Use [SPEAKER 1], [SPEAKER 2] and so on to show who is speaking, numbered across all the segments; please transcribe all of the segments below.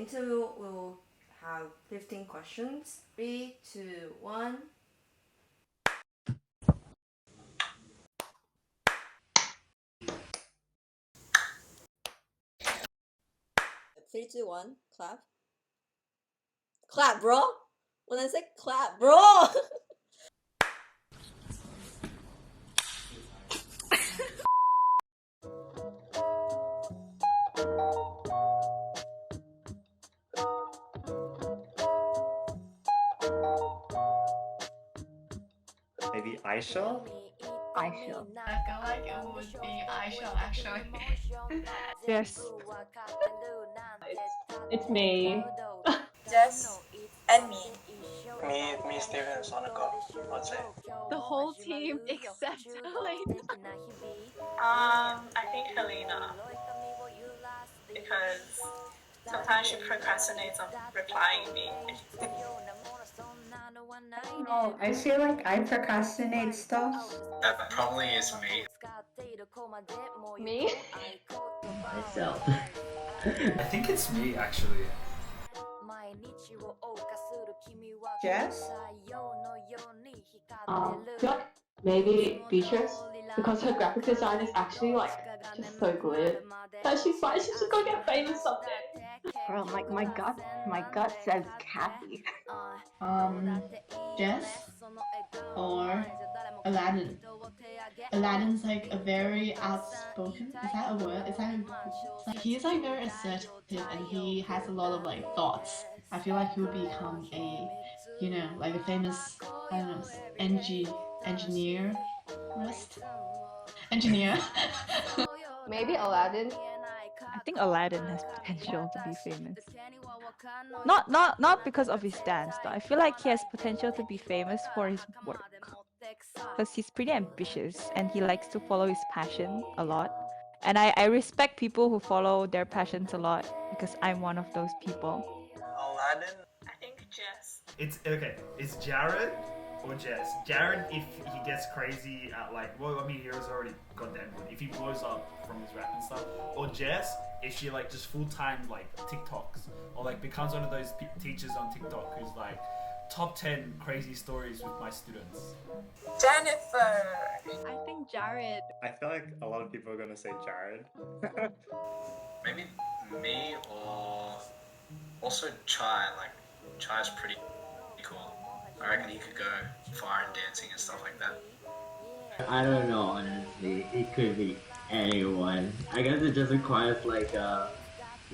[SPEAKER 1] interview will have 15 questions. 3, 2, 1. 3, 2, 1. Clap. Clap, bro! When I say clap, bro!
[SPEAKER 2] Maybe Aisha?
[SPEAKER 3] Aisha.
[SPEAKER 4] I feel like it would be Aisha actually.
[SPEAKER 3] Yes. It's me.
[SPEAKER 5] Jess and me. Me, Steven, and Sonica, I'd say.
[SPEAKER 4] The whole team except Helena.
[SPEAKER 5] I think Helena. Because sometimes she procrastinates on replying me.
[SPEAKER 6] Oh, I feel like I procrastinate stuff.
[SPEAKER 7] That probably is me.
[SPEAKER 4] Me?
[SPEAKER 8] Myself.
[SPEAKER 7] I think it's me actually.
[SPEAKER 6] Jess?
[SPEAKER 3] I feel like maybe Beatrice, because her graphic design is actually like just so good. But she's fine, she's just gonna get famous someday.
[SPEAKER 6] Bro, my gut says Kathy.
[SPEAKER 9] Jess or Aladdin. Aladdin's like a very outspoken. Is that a word? Is that like he's like very assertive and he has a lot of like thoughts. I feel like he would become a, you know, like a famous, I don't know, engineer.
[SPEAKER 4] Maybe Aladdin.
[SPEAKER 3] I think Aladdin has potential to be famous. Not because of his dance, though. I feel like he has potential to be famous for his work. Because he's pretty ambitious and he likes to follow his passion a lot. And I respect people who follow their passions a lot because I'm one of those people.
[SPEAKER 5] Aladdin? I think Jess.
[SPEAKER 2] It's okay. It's Jared or Jess. Jared, if he gets crazy at like, well, I mean, he was already goddamn good. If he blows up from his rap and stuff, or Jess, if she like just full time like TikToks or like becomes one of those teachers on TikTok who's like top 10 crazy stories with my students.
[SPEAKER 5] Jennifer!
[SPEAKER 4] I think Jared.
[SPEAKER 2] I feel like a lot of people are gonna say Jared.
[SPEAKER 7] Maybe me or also Chai. Like Chai's pretty cool. I reckon he could go far in dancing and stuff like that.
[SPEAKER 8] I don't know, honestly. It could be anyone. I guess it just requires like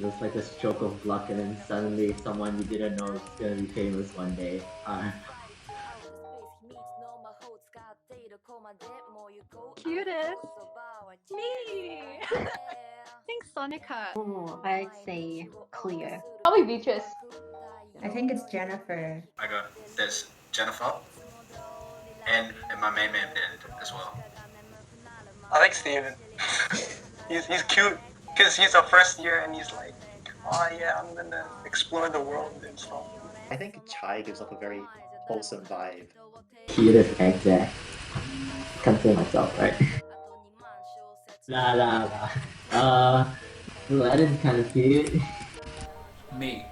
[SPEAKER 8] just like a stroke of luck and then suddenly someone you didn't know is gonna be famous one day.
[SPEAKER 4] Cutest. Me. I think Sonica.
[SPEAKER 6] Oh, I'd say Cleo.
[SPEAKER 4] Probably Beatrice.
[SPEAKER 6] I think it's Jennifer.
[SPEAKER 7] I got there's Jennifer and my main man Ben as well.
[SPEAKER 5] I like Steven. he's cute because he's a first year and he's like, oh yeah, I'm gonna explore the world and stuff.
[SPEAKER 2] I think Chai gives off a very wholesome vibe.
[SPEAKER 8] Cutest Exec. Can't say myself, right? Aladdin's kind of cute.
[SPEAKER 7] Me.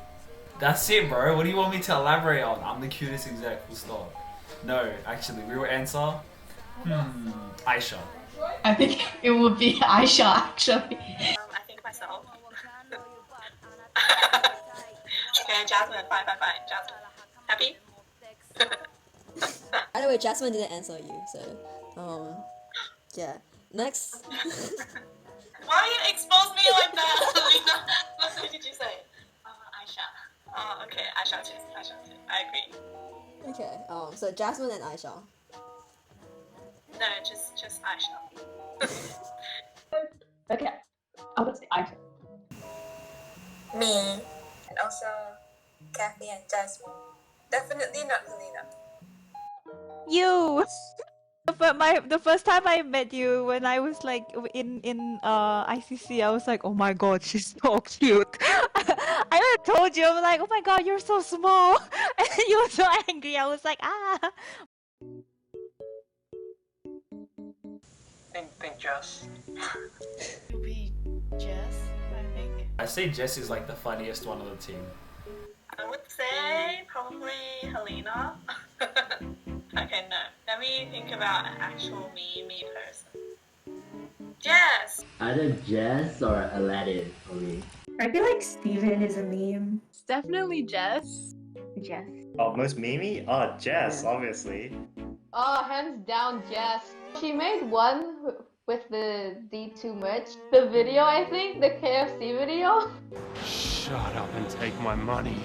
[SPEAKER 7] That's it, bro. What do you want me to elaborate on? I'm the cutest exec, full stop. No, actually, real answer. Aisha.
[SPEAKER 9] I think it would be Aisha actually.
[SPEAKER 5] I think myself. Okay, Jasmine, fine. Jasmine. Happy?
[SPEAKER 1] By the way, Jasmine didn't answer you, so yeah. Next.
[SPEAKER 5] Why you expose me like that, Helena? What did you say? Aisha. Okay, Aisha too. I agree.
[SPEAKER 1] Okay, so Jasmine and Aisha.
[SPEAKER 5] No, just Aisha.
[SPEAKER 3] Okay, I would say Aisha.
[SPEAKER 5] Me. And also Kathy and Jasmine. Definitely not Helena.
[SPEAKER 3] You! The first time I met you when I was like in ICC, I was like, oh my god, she's so cute. I told you, I'm like, oh my god, you're so small, and you were so angry. I was like, ah.
[SPEAKER 5] Think Jess.
[SPEAKER 9] It would be Jess, I think.
[SPEAKER 2] say Jess is like the funniest one on the team.
[SPEAKER 10] I would say probably Helena. Okay, no. Let me think about an actual me person. Jess!
[SPEAKER 8] Either Jess or Aladdin for me.
[SPEAKER 6] I feel like Steven is a meme.
[SPEAKER 4] It's definitely Jess.
[SPEAKER 6] Jess.
[SPEAKER 11] Oh, most memey? Oh, Jess,
[SPEAKER 8] Yeah.
[SPEAKER 11] obviously.
[SPEAKER 4] Oh, hands down, Jess. She made one with the D2MG's. The video, I think, the KFC video.
[SPEAKER 12] Shut up and take my money.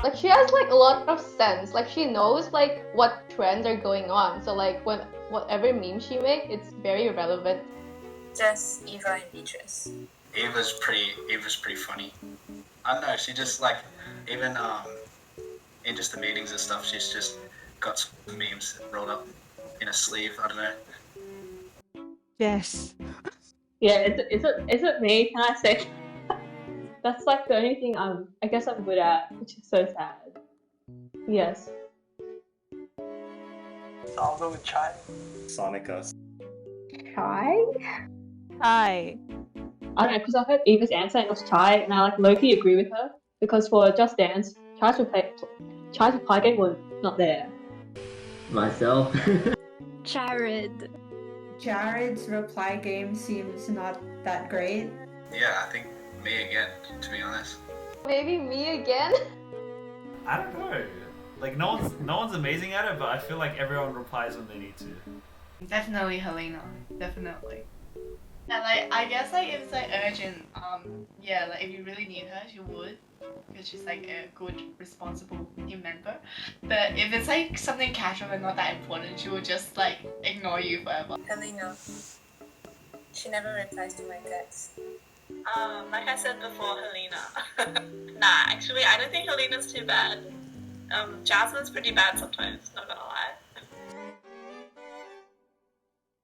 [SPEAKER 4] Like, she has like a lot of sense. Like, she knows like what trends are going on. So like when whatever meme she makes, it's very relevant.
[SPEAKER 10] Jess, Eva, and Beatrice.
[SPEAKER 7] Eva's pretty funny. I don't know, she just like, even in just the meetings and stuff, she's just got some memes rolled up in a sleeve, I don't know.
[SPEAKER 3] Yes.
[SPEAKER 13] Yeah, is it me? Can I say? That's like the only thing I guess I'm good at, which is so sad. Yes.
[SPEAKER 5] So I'll go with Chai.
[SPEAKER 11] Sonica.
[SPEAKER 6] Chai?
[SPEAKER 3] Hi.
[SPEAKER 13] I don't know, because I heard Eva's answer and it was Chai, and I like low-key agree with her, because for Just Dance, Chai's reply game was not there.
[SPEAKER 8] Myself.
[SPEAKER 4] Jared.
[SPEAKER 6] Jared's reply game seems not that great.
[SPEAKER 7] Yeah, I think me again, to be honest.
[SPEAKER 4] Maybe me again?
[SPEAKER 2] I don't know. Like no one's amazing at it, but I feel like everyone replies when they need to.
[SPEAKER 9] Definitely Helena. Definitely. And like, I guess like if it's like urgent, yeah, like if you really need her, she would, because she's like a good, responsible team member. But if it's like something casual and not that important, she will just like ignore you forever.
[SPEAKER 10] Helena. She never replies to my texts.
[SPEAKER 14] Like I said before, Helena. Nah, actually, I don't think Helena's too bad. Jasmine's pretty bad sometimes, not gonna lie.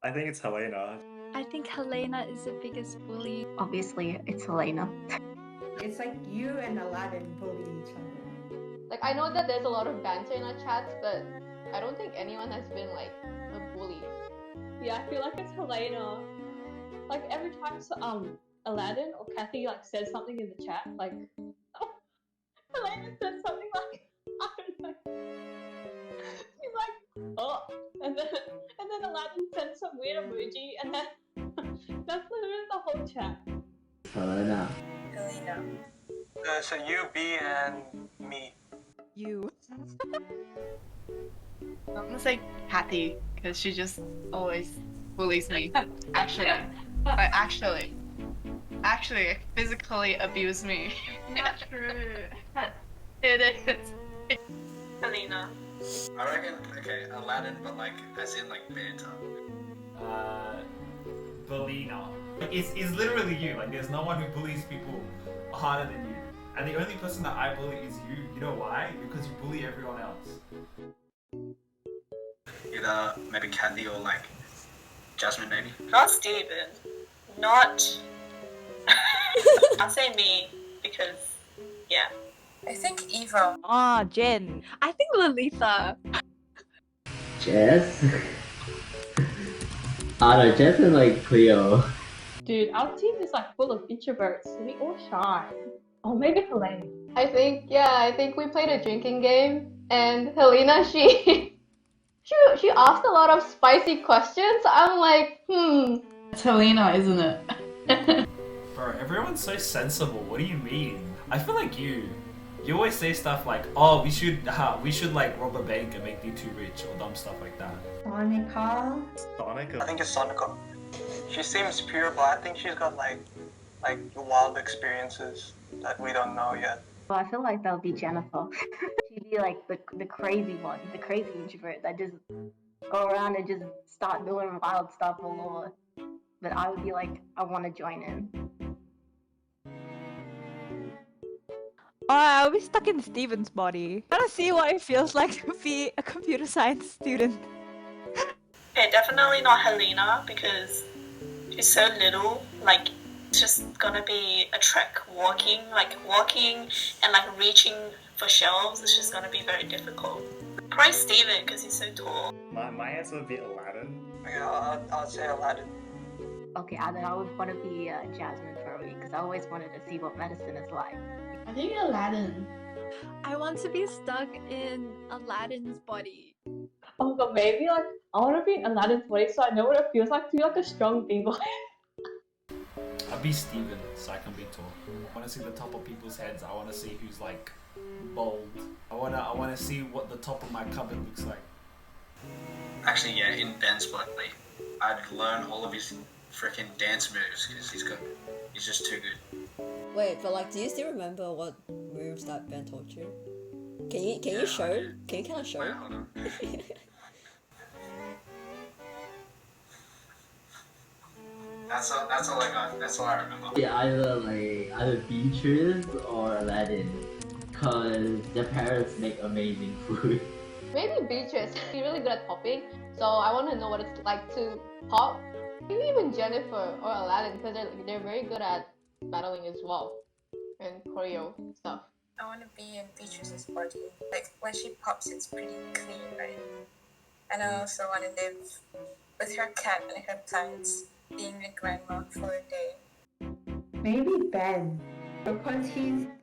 [SPEAKER 11] I think it's Helena.
[SPEAKER 4] I think Helena is the biggest bully.
[SPEAKER 6] Obviously, it's Helena. It's like you and Aladdin bully each other.
[SPEAKER 4] Like, I know that there's a lot of banter in our chats, but I don't think anyone has been like a bully.
[SPEAKER 13] Yeah, I feel like it's Helena. Like every time Aladdin or Kathy like says something in the chat, like Helena says something like I don't know. She's like, oh, and then Aladdin sends some weird emoji, and then that's literally the whole chat.
[SPEAKER 8] Helena.
[SPEAKER 10] Helena.
[SPEAKER 5] So you, B, and me.
[SPEAKER 3] You.
[SPEAKER 9] I'm gonna say Kathy, because she just always bullies me. Actually, physically abuse me.
[SPEAKER 4] Not true.
[SPEAKER 9] It is.
[SPEAKER 14] Helena.
[SPEAKER 7] I reckon, okay, Aladdin, but like, as in like banter.
[SPEAKER 2] Belina. It's literally you. Like, there's no one who bullies people harder than you. And the only person that I bully is you. You know why? Because you bully everyone else.
[SPEAKER 7] Either maybe Kathy or like Jasmine, maybe.
[SPEAKER 14] Not Steven. Not... I'll say me, because, yeah.
[SPEAKER 10] I think Eva.
[SPEAKER 3] Ah, Jen.
[SPEAKER 4] I think Lolita.
[SPEAKER 8] Jess? I don't know, Jess and like Cleo.
[SPEAKER 13] Dude, our team is like full of introverts. We all shy. Or maybe Helena.
[SPEAKER 4] I think we played a drinking game, and Helena, she asked a lot of spicy questions. I'm like,
[SPEAKER 9] It's Helena, isn't it?
[SPEAKER 2] Bro, everyone's so sensible. What do you mean? I feel like you always say stuff like, oh, we should like rob a bank and make D2 rich or dumb stuff like that.
[SPEAKER 6] Sonica?
[SPEAKER 11] Sonica?
[SPEAKER 5] I think it's Sonica. She seems pure, but I think she's got like wild experiences that we don't know yet.
[SPEAKER 6] Well, I feel like that would be Jennifer. She'd be like the crazy one, the crazy introvert that just go around and just start doing wild stuff all over. But I would be like, I want to join in.
[SPEAKER 3] Oh, I'll be stuck in Steven's body. I want to see what it feels like to be a computer science student.
[SPEAKER 14] Okay, definitely not Helena, because she's so little, like, it's just gonna be a trek walking and like reaching for shelves. It's just gonna be very difficult. Probably Steven, because he's so tall.
[SPEAKER 11] My answer would be Aladdin.
[SPEAKER 5] Okay, I'll say Aladdin.
[SPEAKER 6] Okay, I would want to be Jasmine for a week because I always wanted to see what medicine is like.
[SPEAKER 9] I think Aladdin.
[SPEAKER 15] I want to be stuck in Aladdin's body.
[SPEAKER 13] Oh my god, maybe like I want to be in Aladdin's body so I know what it feels like to be like a strong b-boy.
[SPEAKER 2] I'll be Steven so I can be tall. I want to see the top of people's heads. I want to see who's like bold. I wanna see what the top of my cupboard looks like.
[SPEAKER 7] Actually, yeah, in Ben's body, I'd learn all of his freaking dance moves because he's just too good.
[SPEAKER 1] Wait, but like, do you still remember what moves that Ben taught you? Can you show? Can you kind of show?
[SPEAKER 7] Wait, hold on. That's all I got. That's all I remember.
[SPEAKER 8] Yeah, either Beatrice or Aladdin, cause their parents make amazing food.
[SPEAKER 4] Maybe Beatrice. She's really good at popping, so I want to know what it's like to pop. Maybe even Jennifer or Aladdin, because they're very good at battling as well and choreo stuff.
[SPEAKER 10] I want to be in Beatrice's body. Like when she pops, it's pretty clean, right? And I also want to live with her cat and her plants, being a grandma for a day.
[SPEAKER 16] Maybe Ben, because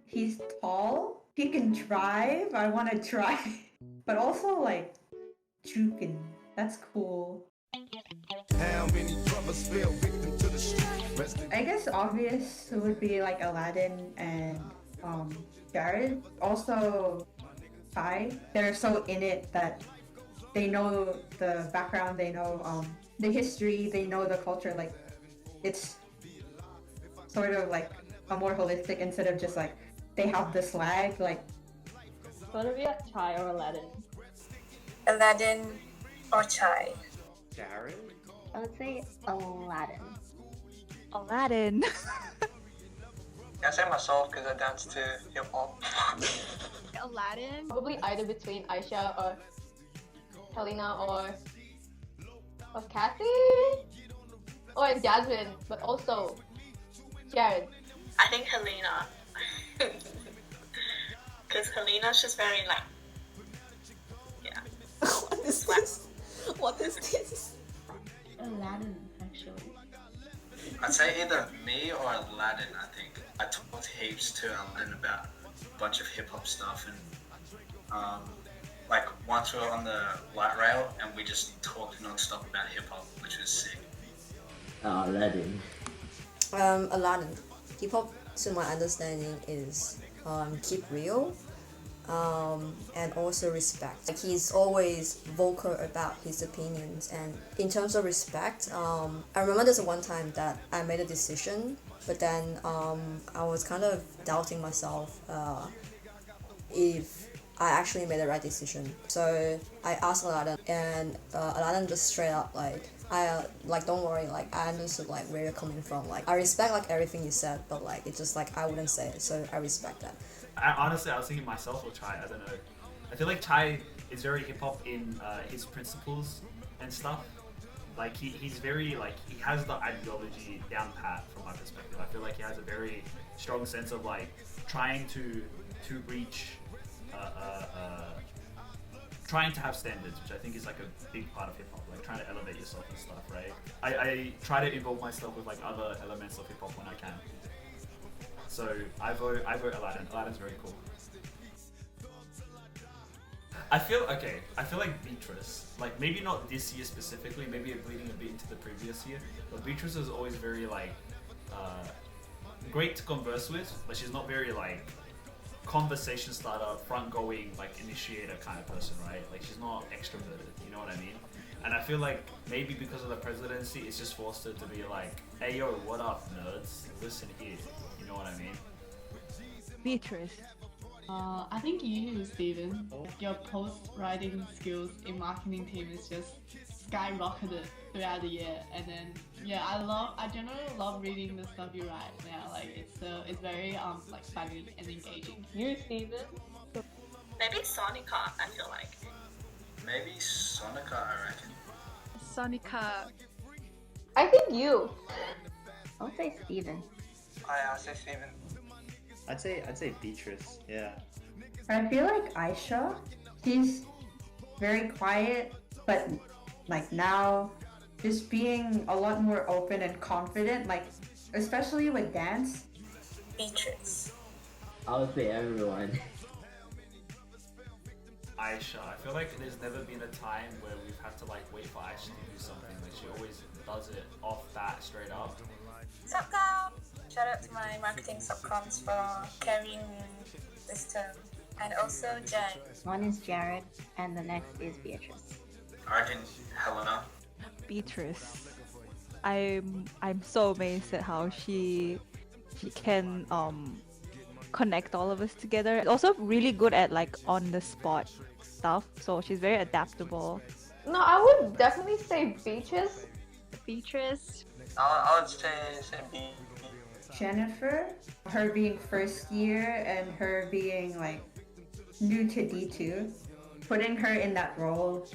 [SPEAKER 16] he's tall, he can drive. I want to drive, but also like juking. That's cool.
[SPEAKER 17] How many brothers fell victim to the street?
[SPEAKER 16] I guess obvious would be like Aladdin and Jared. Also, Kai. They're so in it that they know the background. They know the history. They know the culture. Like it's sort of like a more holistic instead of just like they have the swag. Like
[SPEAKER 13] It's gonna be like Chai or Aladdin.
[SPEAKER 10] Aladdin or Chai?
[SPEAKER 11] Jared?
[SPEAKER 6] I would say Aladdin.
[SPEAKER 3] Aladdin.
[SPEAKER 5] I say myself because I dance to hip hop.
[SPEAKER 15] Aladdin?
[SPEAKER 4] Probably either between Aisha or Helena or Kathy or Jasmine, but also Jared.
[SPEAKER 14] I think Helena. Because Helena's just very like, yeah.
[SPEAKER 1] What is this? What is this?
[SPEAKER 9] Aladdin, actually.
[SPEAKER 7] I'd say either me or Aladdin, I think. I talked heaps to Aladdin about a bunch of hip hop stuff and like once we were on the light rail and we just talked non-stop about hip hop, which was sick.
[SPEAKER 8] Aladdin.
[SPEAKER 1] Aladdin. Hip hop, to my understanding, is keep real, and also respect. Like he's always vocal about his opinions, and in terms of respect, I remember there's one time that I made a decision, but then I was kind of doubting myself if I actually made the right decision. So I asked Aladdin, and Aladdin just straight up don't worry, like I understood like where you're coming from. Like I respect like everything you said, but like it's just like I wouldn't say it, so I respect that.
[SPEAKER 2] Honestly, I was thinking myself or Chai. I don't know. I feel like Chai is very hip hop in his principles and stuff. Like he's very like he has the ideology down pat from my perspective. I feel like he has a very strong sense of like trying to reach. Trying to have standards, which I think is like a big part of hip hop, like trying to elevate yourself and stuff, right? I try to involve myself with like other elements of hip hop when I can. So I vote Aladdin. Aladdin's very cool. I feel like Beatrice, like maybe not this year specifically, maybe bleeding a bit into the previous year, but Beatrice is always very like great to converse with, but she's not very like conversation starter, front going, like initiator kind of person, right? Like she's not extroverted, you know what I mean? And I feel like maybe because of the presidency, it's just forced her to be like, hey yo, what up nerds? Listen here, you know what I mean?
[SPEAKER 3] Beatrice.
[SPEAKER 9] I think you, Steven. Your post-writing skills in marketing team is just skyrocketed throughout the year, and then yeah, I generally love reading the stuff you write now. Like it's very like funny and engaging.
[SPEAKER 13] You, Steven?
[SPEAKER 14] Maybe Sonica, I feel like.
[SPEAKER 7] Maybe Sonica, I reckon.
[SPEAKER 15] Sonica.
[SPEAKER 4] I think you.
[SPEAKER 6] I'll say Steven.
[SPEAKER 5] I'll say Steven.
[SPEAKER 11] I'd say Beatrice, yeah.
[SPEAKER 16] I feel like Aisha, she's very quiet, but like now just being a lot more open and confident, like especially with dance.
[SPEAKER 10] Beatrice.
[SPEAKER 8] I would say everyone.
[SPEAKER 2] Aisha. I feel like there's never been a time where we've had to like wait for Aisha to do something. Like she always does it off bat, straight up.
[SPEAKER 10] Subcom! Shout out to my marketing subcoms for carrying me this term. And also Jen.
[SPEAKER 6] One is Jared, and the next is Beatrice.
[SPEAKER 7] I reckon Helena.
[SPEAKER 3] Beatrice. I'm so amazed at how she can connect all of us together. Also really good at like on the spot stuff. So she's very adaptable.
[SPEAKER 4] No, I would definitely say Beatrice.
[SPEAKER 15] Beatrice.
[SPEAKER 5] I would say B.
[SPEAKER 16] Jennifer, her being first year and her being like new to D2, putting her in that role,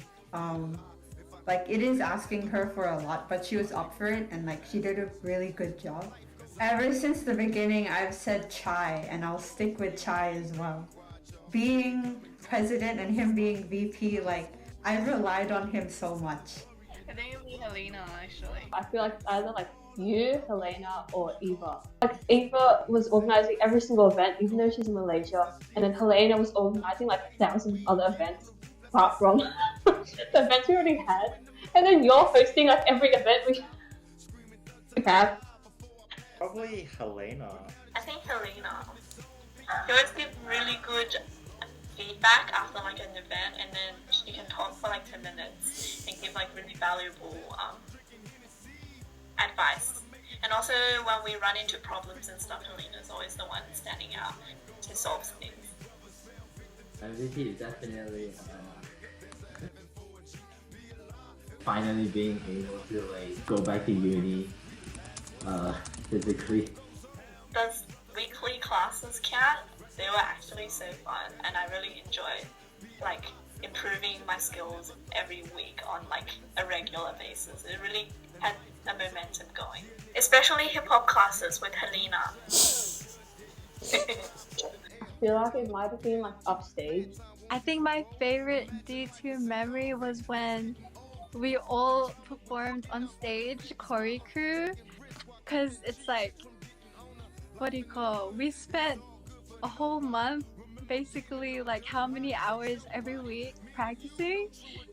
[SPEAKER 16] like it is asking her for a lot, but she was up for it and like she did a really good job. Ever since the beginning, I've said Chai, and I'll stick with Chai as well. Being president and him being VP, like I relied on him so much.
[SPEAKER 9] I think it'd be Helena actually.
[SPEAKER 13] I feel like it's either like you, Helena, or Eva. Like Eva was organizing every single event, even though she's in Malaysia, and then Helena was organizing like 1,000 other events, apart from the events we already had. And then you're hosting like every event we have.
[SPEAKER 11] Probably Helena.
[SPEAKER 14] I think Helena. She always give really good feedback after like an event, and then she can talk for like 10 minutes and give like really valuable advice. And also when we run into problems and stuff, Helena's always the one standing out to solve things.
[SPEAKER 8] MVP is definitely finally being able to like go back to uni physically.
[SPEAKER 14] Does weekly classes count? They were actually so fun, and I really enjoyed like improving my skills every week on like a regular basis. It really had a momentum going, especially hip hop classes with Helena.
[SPEAKER 13] I feel like it might have been like upstage.
[SPEAKER 15] I think my favorite D2 memory was when we all performed on stage, Choreo Crew, because it's like, what do you call? We spent a whole month, basically like how many hours every week practicing,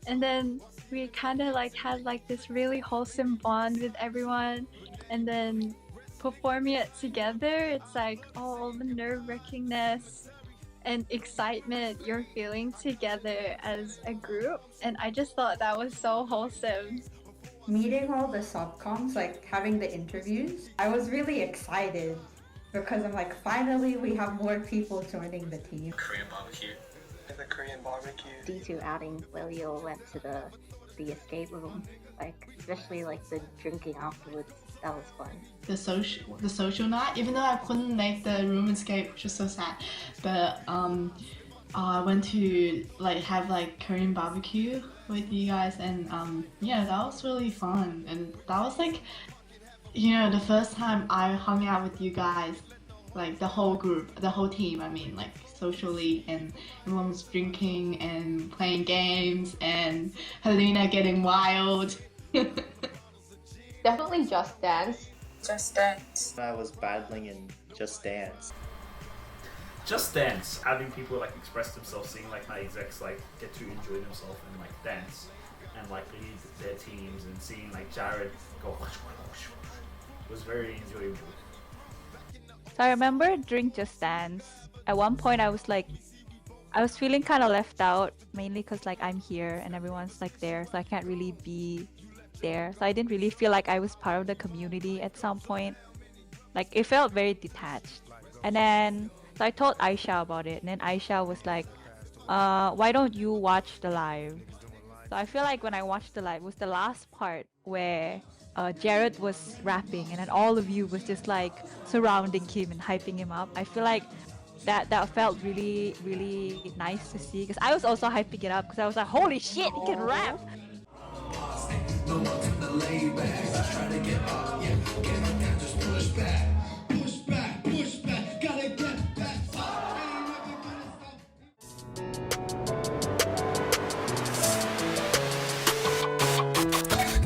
[SPEAKER 15] and then we kind of like had like this really wholesome bond with everyone, and then performing it together, it's like all the nerve-wrackingness and excitement you're feeling together as a group, and I just thought that was so wholesome.
[SPEAKER 16] Meeting all the subcoms, like having the interviews, I was really excited because I'm like, finally we have more people joining the team.
[SPEAKER 7] Korean barbecue.
[SPEAKER 5] The Korean barbecue.
[SPEAKER 6] D2 outing where we all went to the escape room, like especially like the drinking afterwards. That was fun.
[SPEAKER 9] The social night, even though I couldn't make the room escape, which was so sad, but I went to like have like Korean barbecue with you guys, and yeah, that was really fun. And that was like, you know, the first time I hung out with you guys, like the whole group, the whole team, I mean, like socially, and everyone was drinking and playing games, and Helena getting wild.
[SPEAKER 4] Definitely Just Dance.
[SPEAKER 10] Just Dance.
[SPEAKER 11] I was battling in Just Dance.
[SPEAKER 2] Just Dance, having people like express themselves, seeing like my execs like get to enjoy themselves and like dance and like lead their teams, and seeing like Jared go was very enjoyable.
[SPEAKER 3] So I remember during Just Dance, at one point I was feeling kind of left out, mainly because like I'm here and everyone's like there, so I can't really be there. So I didn't really feel like I was part of the community at some point. Like it felt very detached. And then so I told Aisha about it, and then Aisha was like, why don't you watch the live? So I feel like when I watched the live, it was the last part where Jared was rapping, and then all of you was just like surrounding him and hyping him up. I feel like that felt really, really nice to see, because I was also hyping it up because I was like, holy shit, he can rap!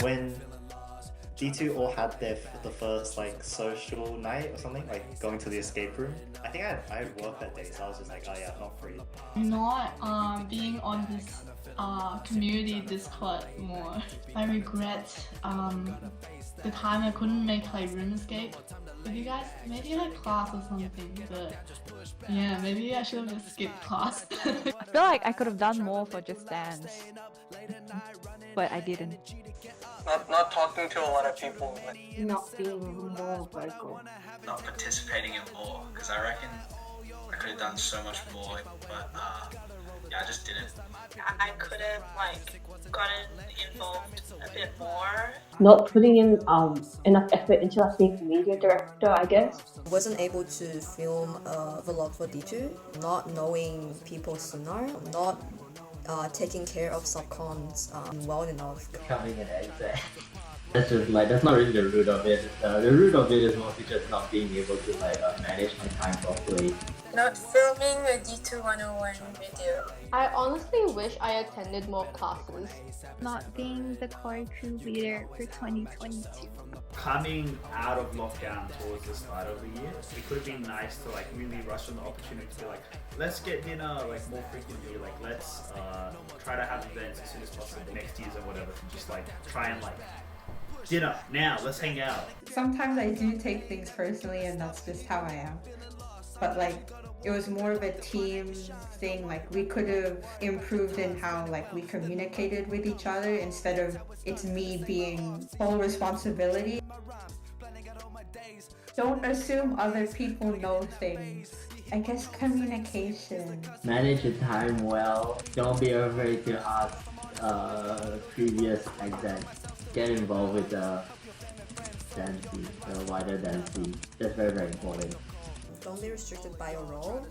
[SPEAKER 11] When D2 all had the first like social night or something, like going to the escape room. I think I had work that day, so I was just like, oh yeah, I'm not free.
[SPEAKER 9] Not being on this community Discord more. I regret the time I couldn't make like room escape with you guys. Maybe like class or something, but yeah, maybe I should have skipped class.
[SPEAKER 3] I feel like I could have done more for Just Dance, but I didn't.
[SPEAKER 5] Not talking to a lot of people.
[SPEAKER 6] Not being more vocal.
[SPEAKER 7] Not participating in more, because I reckon I could have done so much more, but yeah, I just didn't. I could have like gotten involved a bit more.
[SPEAKER 13] Not putting in enough effort into like being media director, I guess.
[SPEAKER 1] Wasn't able to film a vlog for D2, not knowing people sooner, not taking care of subcons well enough.
[SPEAKER 8] Becoming an exec. That's just like, that's not really the root of it. The root of it is mostly just not being able to like manage my time properly.
[SPEAKER 10] Not filming a D2 101 video.
[SPEAKER 4] I honestly wish I attended more classes.
[SPEAKER 15] Not being the core crew leader for 2022.
[SPEAKER 2] Coming out of lockdown towards the start of the year, it could have been nice to like really rush on the opportunity to be like, let's get dinner like more frequently, like let's try to have events as soon as possible next year's or whatever, to just like try and like dinner now, let's hang out.
[SPEAKER 16] Sometimes I do take things personally, and that's just how I am. But like, it was more of a team thing. Like, we could have improved in how like we communicated with each other instead of it's me being full responsibility. Don't assume other people know things. I guess communication.
[SPEAKER 8] Manage your time well. Don't be afraid to ask previous execs. Get involved with the dance scene, the wider dance scene. That's very, very important.
[SPEAKER 1] Don't be restricted by your role.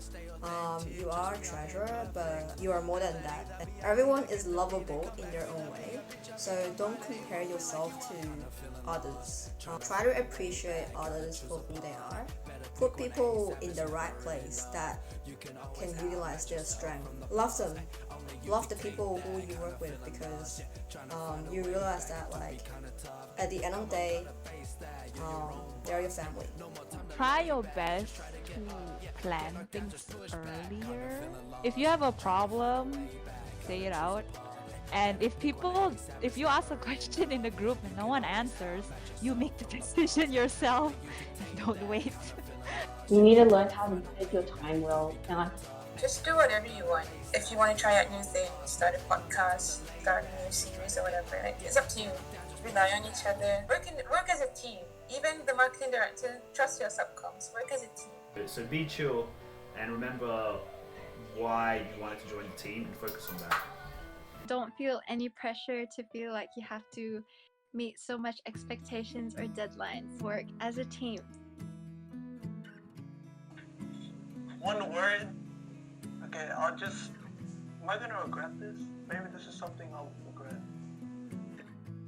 [SPEAKER 1] You are a treasurer, but you are more than that. Everyone is lovable in their own way, so don't compare yourself to others. Try to appreciate others for who they are. Put people in the right place that can utilize their strength. Love them. Love the people who you work with, because you realize that like at the end of the day, they're your family.
[SPEAKER 3] Try your best to plan things earlier. If you have a problem, say it out. And if you ask a question in the group and no one answers, you make the decision yourself and don't wait.
[SPEAKER 13] You need to learn how to manage your time well. And
[SPEAKER 10] Just do whatever you want. If you want to try out new things, start a podcast, start a new series or whatever, like, it's up to you. Rely on each other. Work as a team. Even the marketing director, trust your subcoms. Work as a team.
[SPEAKER 2] So be chill and remember why you wanted to join the team and focus on that.
[SPEAKER 15] Don't feel any pressure to feel like you have to meet so much expectations or deadlines. Work as a team.
[SPEAKER 5] One word. Okay, am I gonna regret this? Maybe this is something I'll regret.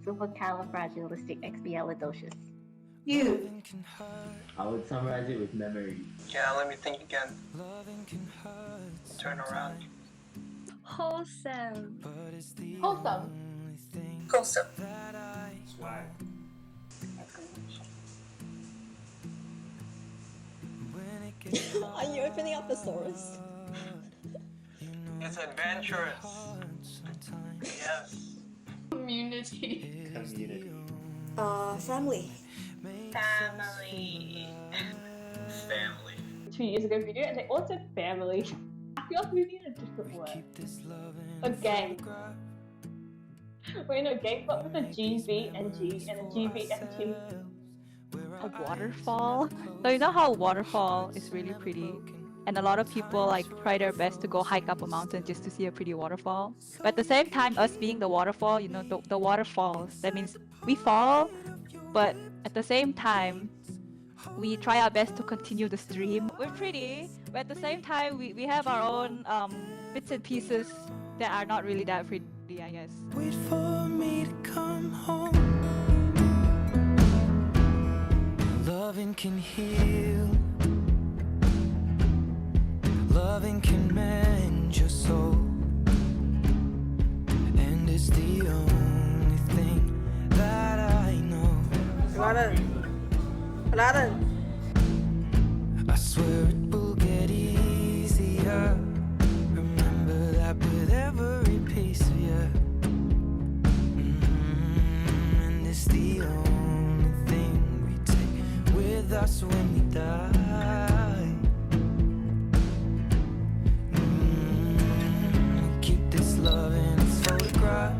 [SPEAKER 6] Supercalifragilisticexpialidocious.
[SPEAKER 16] You.
[SPEAKER 8] I would summarize it with memory.
[SPEAKER 5] Yeah, let me think again. Turn around.
[SPEAKER 15] Wholesome.
[SPEAKER 4] Wholesome.
[SPEAKER 10] Wholesome.
[SPEAKER 2] Swag.
[SPEAKER 1] Are you opening up the source?
[SPEAKER 5] It's adventurous. Yes.
[SPEAKER 9] Community.
[SPEAKER 1] Family.
[SPEAKER 14] Family.
[SPEAKER 7] Family.
[SPEAKER 13] 2 years ago video, and they all said family. I feel like we need a different word. A gang. We're in a gang, but with a GVNG and a GVNG.
[SPEAKER 3] A waterfall. So you know how waterfall is really pretty, and a lot of people like try their best to go hike up a mountain just to see a pretty waterfall. But at the same time, us being the waterfall, you know, the water falls. That means we fall, but at the same time, we try our best to continue the stream. We're pretty, but at the same time, we have our own bits and pieces that are not really that pretty, I guess.
[SPEAKER 17] Wait for me to come home. Loving can heal. Loving can mend your soul. And it's the only thing that I know.
[SPEAKER 1] Aladdin.
[SPEAKER 17] I swear it will get easier. Remember that with every piece of you. And it's the only thing we take with us when we die. We keep this love in its photograph.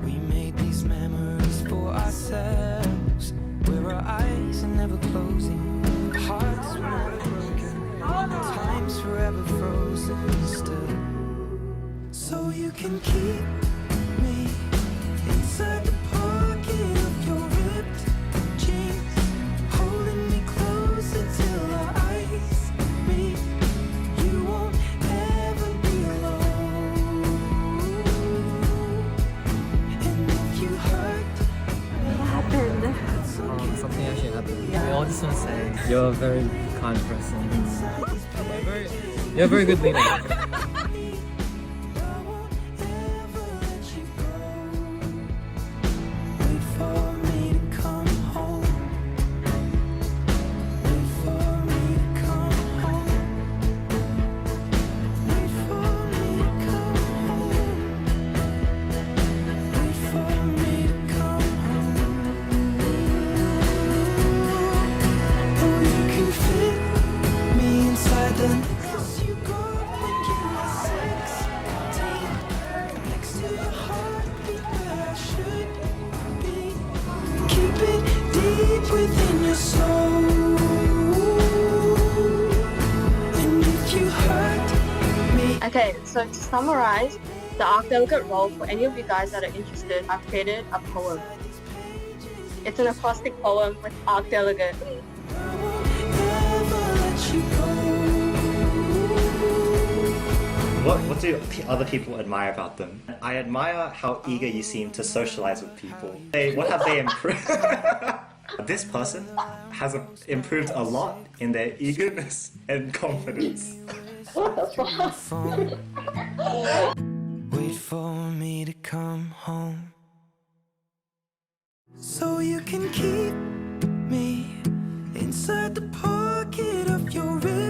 [SPEAKER 17] We made these memories for ourselves, where our eyes are never closing, hearts were never broken, time's forever frozen still. So you can keep me inside the pocket of your ripped jeans, holding me closer till our eyes meet. You won't ever be alone. And if you hurt,
[SPEAKER 18] Something actually happened. We all just want to say you're a very kind person. You're a very good leader.
[SPEAKER 17] wait for me to come home. Wait for me to come home. Wait for me to come home. Wait for me to come home. Oh, you can fit me inside the necklace you got when you were 16. Next to your heartbeat where I should be. Keep it deep within your soul. And if you hurt me.
[SPEAKER 19] Okay, so to summarize the ARC delegate role, for any of you guys that are interested, I've created a poem. It's an acrostic poem with ARC delegate.
[SPEAKER 11] What do other people admire about them? I admire how eager you seem to socialize with people. What have they improved? This person has improved a lot in their eagerness and confidence.
[SPEAKER 17] Wait for me to come home. So you can keep me inside the pocket of your wrist.